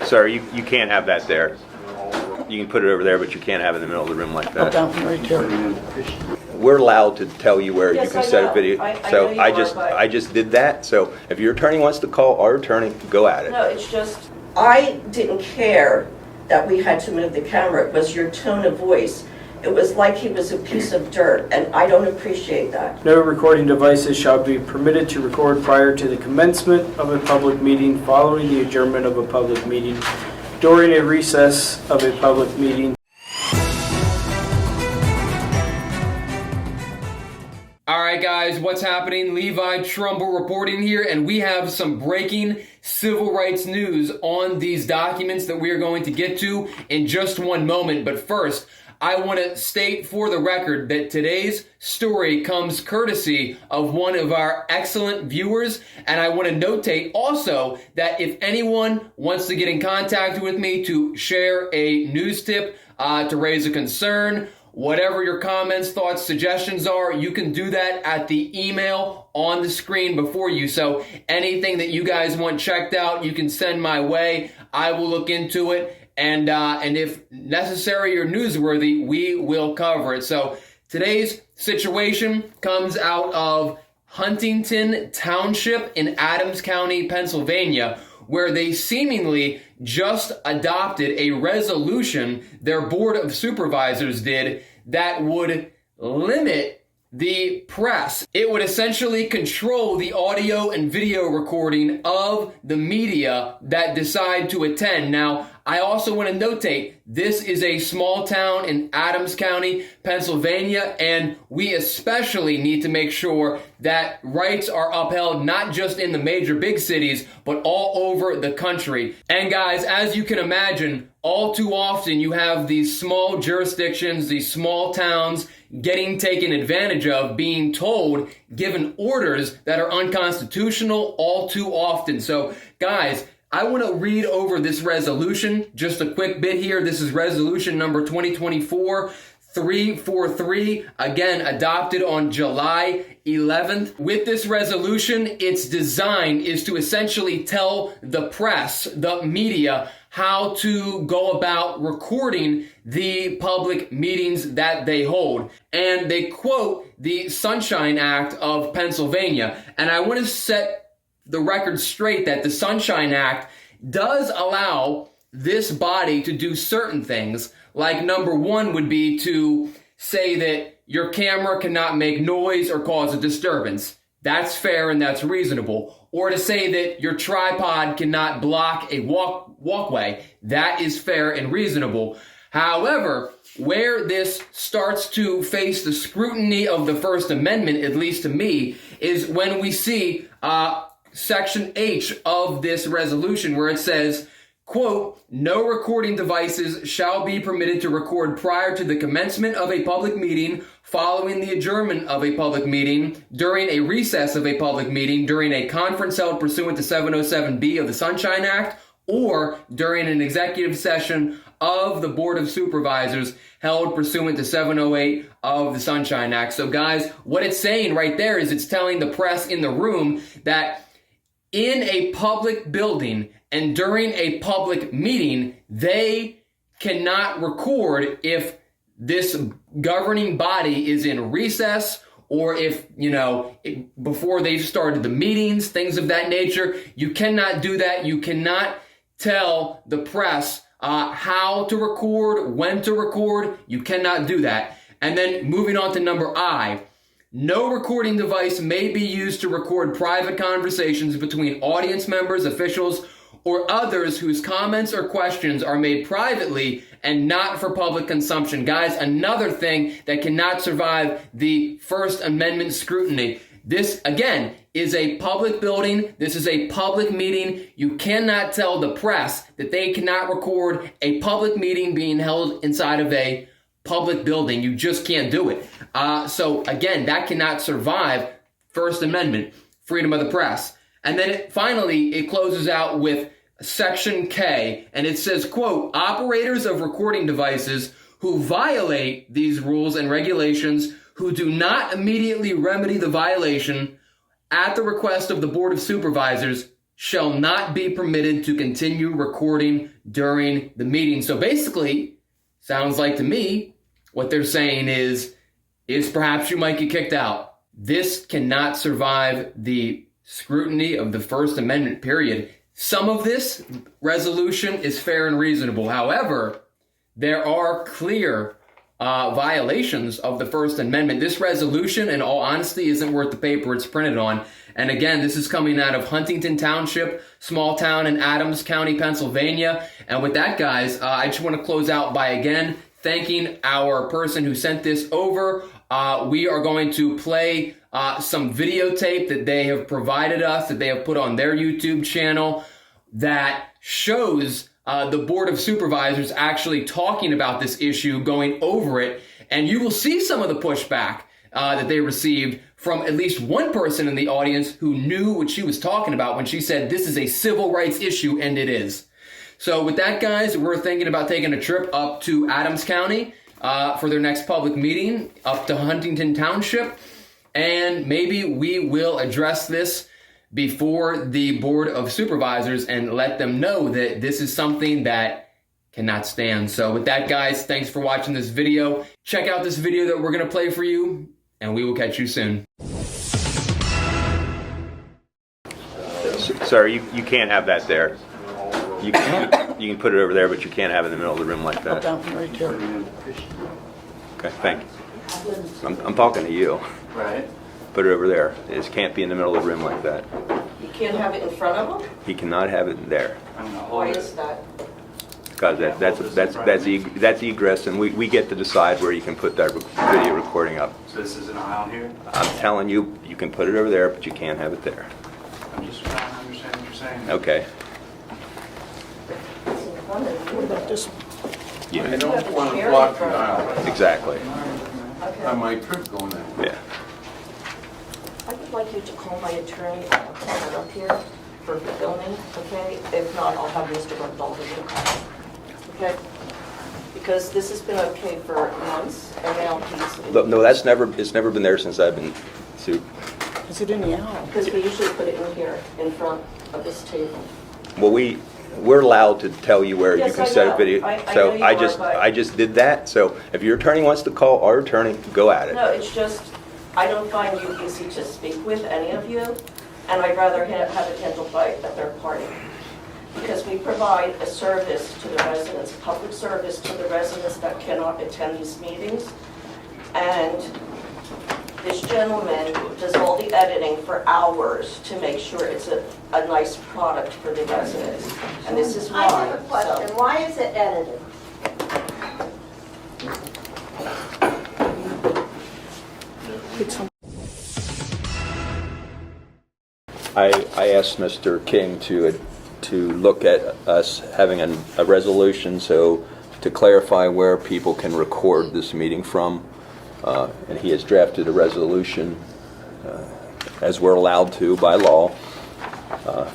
Sir, you can't have that there. You can put it over there, but you can't have it in the middle of the room like that. Right there. We're allowed to tell you where Yes, you can I set know. a video. I So know you I are, just but- I just did that. So if your attorney wants to call our attorney, go at it. No, it's just, I didn't care that we had to move the camera. It was your tone of voice. It was like he was a piece of dirt, and I don't appreciate that. No recording devices shall be permitted to record prior to the commencement of a public meeting, following the adjournment of a public meeting, during a recess of a public meeting. All right, guys, what's happening? Levi Trumbull reporting here, and we have some breaking civil rights news on these documents that we are going to get to in just one moment. But first, I want to state for the record that today's story comes courtesy of one of our excellent viewers, and I want to notate also that if anyone wants to get in contact with me to share a news tip, to raise a concern, whatever your comments, thoughts, suggestions are, you can do that at the email on the screen before you. So anything that you guys want checked out, you can send my way. I will look into it. And if necessary or newsworthy, we will cover it. So today's situation comes out of Huntington Township in Adams County, Pennsylvania, where they seemingly just adopted a resolution, their board of supervisors did, that would limit the press. It would essentially control the audio and video recording of the media that decide to attend. Now, I also want to notate, this is a small town in Adams County, Pennsylvania, and we especially need to make sure that rights are upheld not just in the major big cities, but all over the country. And guys, as you can imagine, all too often you have these small jurisdictions, these small towns getting taken advantage of, being told, given orders that are unconstitutional all too often. So guys, I want to read over this resolution, just a quick bit here. This is resolution number 2024-343, again, adopted on July 11th. With this resolution, its design is to essentially tell the press, the media, how to go about recording the public meetings that they hold. And they quote the Sunshine Act of Pennsylvania. And I want to set the record straight that the Sunshine Act does allow this body to do certain things, like number one would be to say that your camera cannot make noise or cause a disturbance. That's fair and that's reasonable. Or to say that your tripod cannot block a walkway. That is fair and reasonable. However, where this starts to face the scrutiny of the First Amendment, at least to me, is when we see Section H of this resolution, where it says, quote, no recording devices shall be permitted to record prior to the commencement of a public meeting, following the adjournment of a public meeting, during a recess of a public meeting, during a conference held pursuant to 707B of the Sunshine Act, or during an executive session of the Board of Supervisors held pursuant to 708 of the Sunshine Act. So guys, what it's saying right there is it's telling the press in the room that in a public building and during a public meeting, they cannot record if this governing body is in recess, or if, before they've started the meetings, things of that nature. You cannot do that. You cannot tell the press how to record, when to record. You cannot do that. And then moving on to number I, no recording device may be used to record private conversations between audience members, officials, or others whose comments or questions are made privately and not for public consumption. Guys, another thing that cannot survive the First Amendment scrutiny. This, again, is a public building. This is a public meeting. You cannot tell the press that they cannot record a public meeting being held inside of a public building. You just can't do it. So again, that cannot survive First Amendment, freedom of the press. And then finally, it closes out with Section K, and it says, quote, operators of recording devices who violate these rules and regulations, who do not immediately remedy the violation at the request of the Board of Supervisors, shall not be permitted to continue recording during the meeting. So basically, sounds like to me, what they're saying is perhaps you might get kicked out. This cannot survive the scrutiny of the First Amendment, period. Some of this resolution is fair and reasonable. However, there are clear violations of the First Amendment. This resolution, in all honesty, isn't worth the paper it's printed on. And again, this is coming out of Huntington Township, small town in Adams County, Pennsylvania. And with that, guys, I just want to close out by, again, thanking our person who sent this over. We are going to play some videotape that they have provided us, that they have put on their YouTube channel, that shows the Board of Supervisors actually talking about this issue, going over it, and you will see some of the pushback that they received from at least one person in the audience who knew what she was talking about when she said this is a civil rights issue, and it is. So with that, guys, we're thinking about taking a trip up to Adams County for their next public meeting, up to Huntington Township, and maybe we will address this before the Board of Supervisors and let them know that this is something that cannot stand. So with that, guys, thanks for watching this video. Check out this video that we're going to play for you, and we will catch you soon. Sir, you can't have that there. You can put it over there, but you can't have it in the middle of the room like that. Down right there. Okay, thank you. I'm talking to you. Right. Put it over there. It just can't be in the middle of the room like that. You can't have it in front of them? He cannot have it there. I'm gonna Why hold is it. that? Because that's egress, and we get to decide where you can put that video recording up. So this is an aisle here? I'm telling you, you can put it over there, but you can't have it there. I'm just trying to understand what you're saying. Okay. It's in front of you. What about this one? Yeah, You have a chair in front of you. exactly. Okay. I might trip going that way. Yeah. I would like you to call my attorney, I'll call it up here for filming, okay? If not, I'll have Mr. Ronaldo to call, okay? Because this has been okay for months, and now he's... No, it's never been there since I've been sued. Is it in the aisle? Because we usually put it in here, in front of this table. Well, we're allowed to tell you where you Yes, can I set know. a video. I know So you I are, but- just did that. So if your attorney wants to call our attorney, go at it. No, it's just, I don't find you easy to speak with, any of you, and I'd rather have it handled by a third party. Because we provide a service to the residents, public service to the residents that cannot attend these meetings. And this gentleman does all the editing for hours to make sure it's a nice product for the residents. And this is why. I have a question. So- Why is it edited? It's on. I asked Mr. King to look at us having a resolution so to clarify where people can record this meeting from, and he has drafted a resolution as we're allowed to by law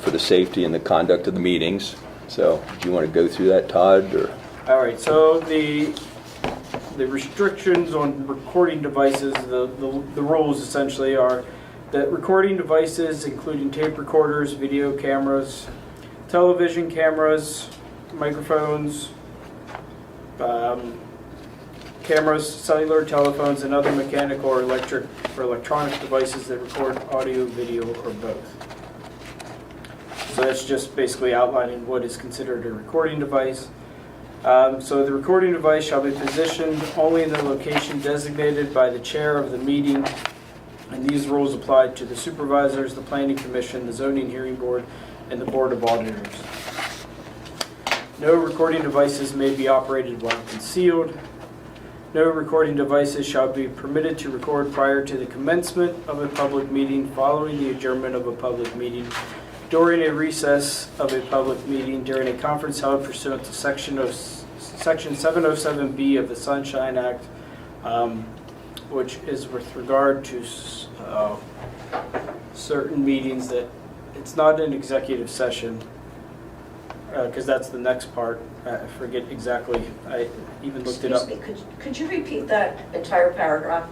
for the safety and the conduct of the meetings. So, do you want to go through that, Todd? Or? All right, so the restrictions on recording devices, the rules essentially are that recording devices, including tape recorders, video cameras, television cameras, microphones, cameras, cellular telephones, and other mechanical or electronic devices that record audio, video, or both. So that's just basically outlining what is considered a recording device. So the recording device shall be positioned only in the location designated by the chair of the meeting, and these rules apply to the supervisors, the planning commission, the zoning hearing board, and the board of auditors. No recording devices may be operated while concealed. No recording devices shall be permitted to record prior to the commencement of a public meeting, following the adjournment of a public meeting, during a recess of a public meeting, during a conference held pursuant to Section 707B of the Sunshine Act, which is with regard to certain meetings that it's not an executive session, because that's the next part. I forget exactly. I even looked it up. Excuse me, could you repeat that entire paragraph?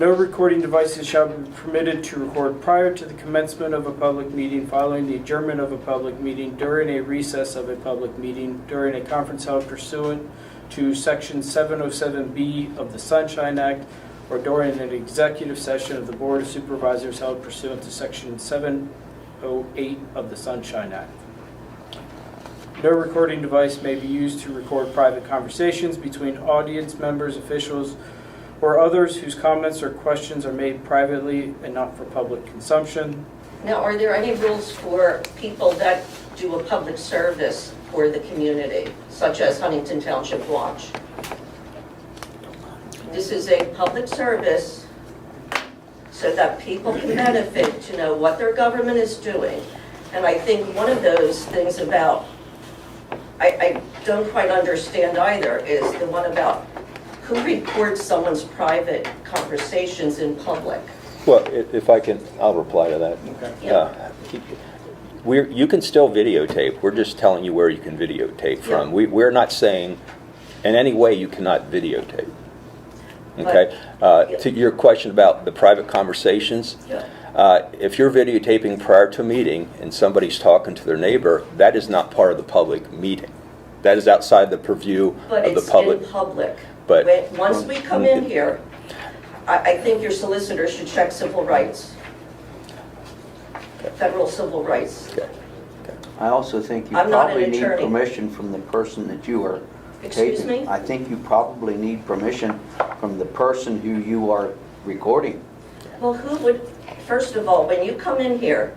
No recording devices shall be permitted to record prior to the commencement of a public meeting, following the adjournment of a public meeting, during a recess of a public meeting, during a conference held pursuant to Section 707B of the Sunshine Act, or during an executive session of the Board of Supervisors held pursuant to Section 708 of the Sunshine Act. No recording device may be used to record private conversations between audience members, officials, or others whose comments or questions are made privately and not for public consumption. Now, are there any rules for people that do a public service for the community, such as Huntington Township Watch? This is a public service so that people can benefit to know what their government is doing. And I think one of those things about, I don't quite understand either, is the one about who records someone's private conversations in public. Well, if I can, I'll reply to that. Okay. Yeah. You can still videotape. We're just telling you where you can videotape from. Yeah. We're not saying in any way you cannot videotape. Okay? To your question about the private conversations, Yeah. if you're videotaping prior to a meeting and somebody's talking to their neighbor, that is not part of the public meeting. That is outside the purview But of the it's public. in public. But- Once we come in here, I think your solicitor should check civil rights. Federal civil rights. Okay. I also think you I'm not an probably need attorney. permission from the person that you are Excuse taping. me? I think you probably need permission from the person who you are recording. Well, who would, first of all, when you come in here,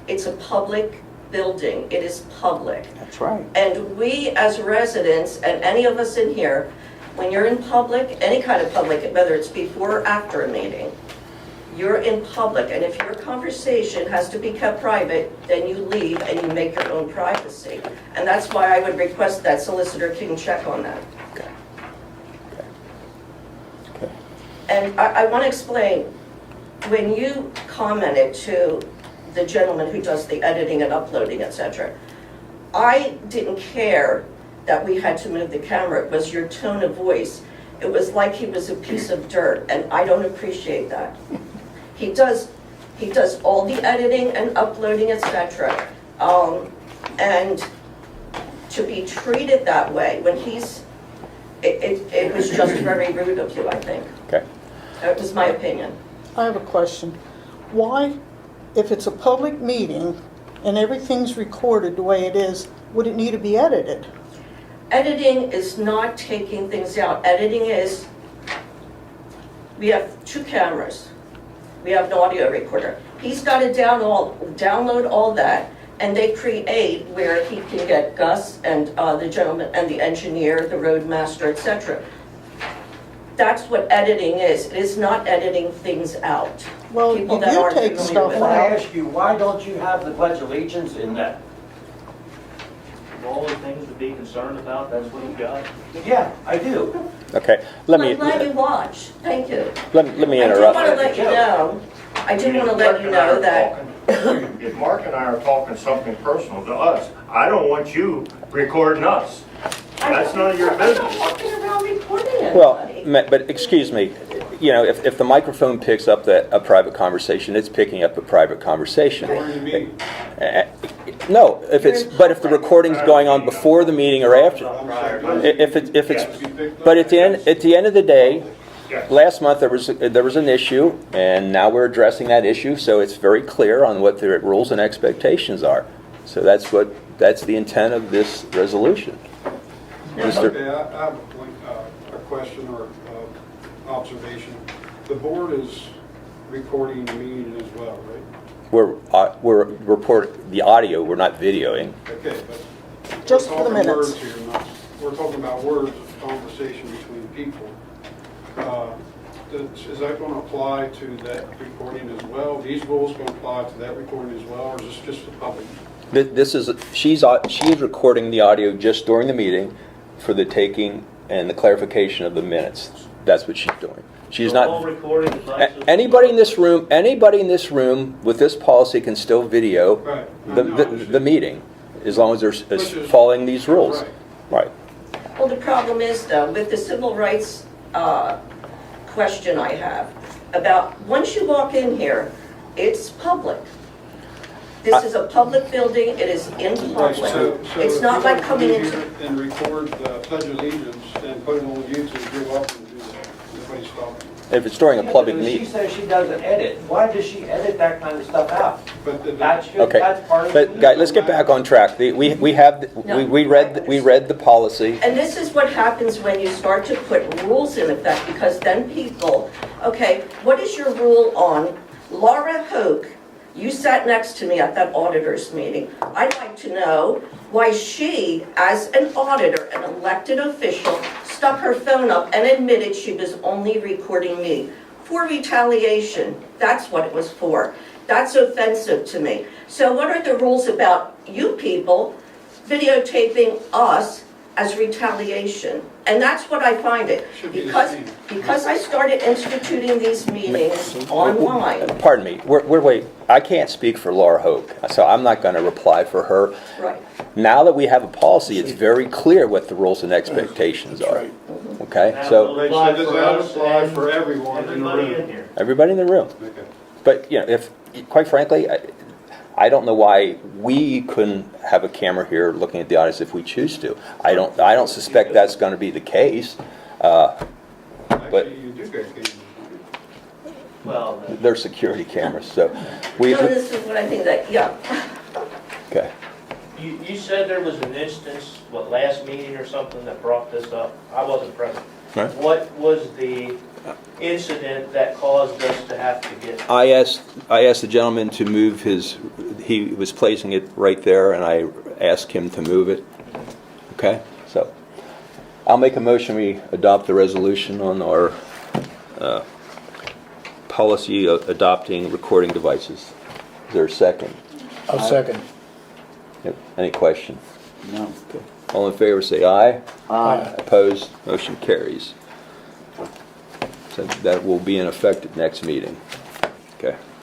it's a public building. It is public. That's right. And we as residents, and any of us in here, when you're in public, any kind of public, whether it's before or after a meeting, you're in public, and if your conversation has to be kept private, then you leave and you make your own privacy. And that's why I would request that Solicitor King check on that. Okay. Okay. And I want to explain, when you commented to the gentleman who does the editing and uploading, etc., I didn't care that we had to move the camera. It was your tone of voice. It was like he was a piece of dirt, and I don't appreciate that. He does all the editing and uploading, etc. And to be treated that way when it was just very rude of you, I think. Okay. That was my opinion. I have a question. Why, if it's a public meeting and everything's recorded the way it is, would it need to be edited? Editing is not taking things out. Editing is, we have 2 cameras. We have an audio recorder. He's got to download all that, and they create where he can get Gus and the gentleman and the engineer, the roadmaster, etc. That's what editing is. It is not editing things out. Well, People you that do aren't take familiar stuff with I want out. to ask you, why don't you have the Pledge of Allegiance in that? Of all the things to be concerned about, that's what you got? Yeah, I do. Okay. Let me I'm glad you watch. Thank you. let me I do interrupt. want to let you know. I do want to let you know that. If Mark and I are talking something personal to us, I don't want you recording us. That's none of your I'm not business. walking around recording Well, anybody. but excuse me, you know, if the microphone picks up a private conversation, it's picking up a private conversation. No, if the recording's going on before the meeting or after, but at the end of the day, last month there was an issue, and now we're addressing that issue, so it's very clear on what the rules and expectations are. So that's the intent of this resolution. Okay, I have a question or observation. The board is recording the meeting as well, right? We're reporting the audio, we're not videoing. Okay, but Just for the we're talking minutes. words here, we're talking about words of conversation between people. Is that going to apply to that recording as well? These rules going to apply to that recording as well, or is this just the public? She's recording the audio just during the meeting for the taking and the clarification of the minutes. That's what she's doing. She's All not. recording devices. Anybody in this room with this policy can still video Right. the meeting, as long as they're Which is- following these rules. Right. Well, the problem is, though, with the civil rights question I have, about, once you walk in here, it's public. This is a public building, it is in Right, public. so It's if not you like want to coming be into, here and record the Pledge of Allegiance and put it on YouTube, you're welcome to do that. Nobody's stopping you. If it's during a public She meeting. says she doesn't edit. Why does she edit that kind of stuff out? But That's just, Okay, that's part of the but guys, let's get back on track. We read the policy. and this is what happens when you start to put rules in effect, because then people, okay, what is your rule on Laura Hoke? You sat next to me at that auditor's meeting. I'd like to know why she, as an auditor, an elected official, stuck her phone up and admitted she was only recording me for retaliation. That's what it was for. That's offensive to me. So what are the rules about you people videotaping us as retaliation? And that's what I find it. Should be the same. Because I started instituting these meetings online. Pardon me, I can't speak for Laura Hoke, so I'm not going to reply for her. Right. Now that we have a policy, it's very clear what the rules and expectations are. Okay, That so will Right, apply so does for that us apply and for everyone in the everybody in room? here. everybody in the room. Okay. But, if, quite frankly, I don't know why we couldn't have a camera here looking at the audience if we choose to. I don't suspect that's going to be the case. Actually, you do get cameras. Well, They're security cameras, so No, this is what I think that, yeah. okay. you said there was an instance, last meeting or something that brought this up? I wasn't present. Right. What was the incident that caused us to have to get? I asked the gentleman to move he was placing it right there, and I asked him to move it. Okay, so I'll make a motion, we adopt the resolution on our policy of adopting recording devices. Is there a second? I'll second. Yep. Any question? No. All in favor say aye. Aye. Opposed? Motion carries. So that will be in effect at next meeting. Okay.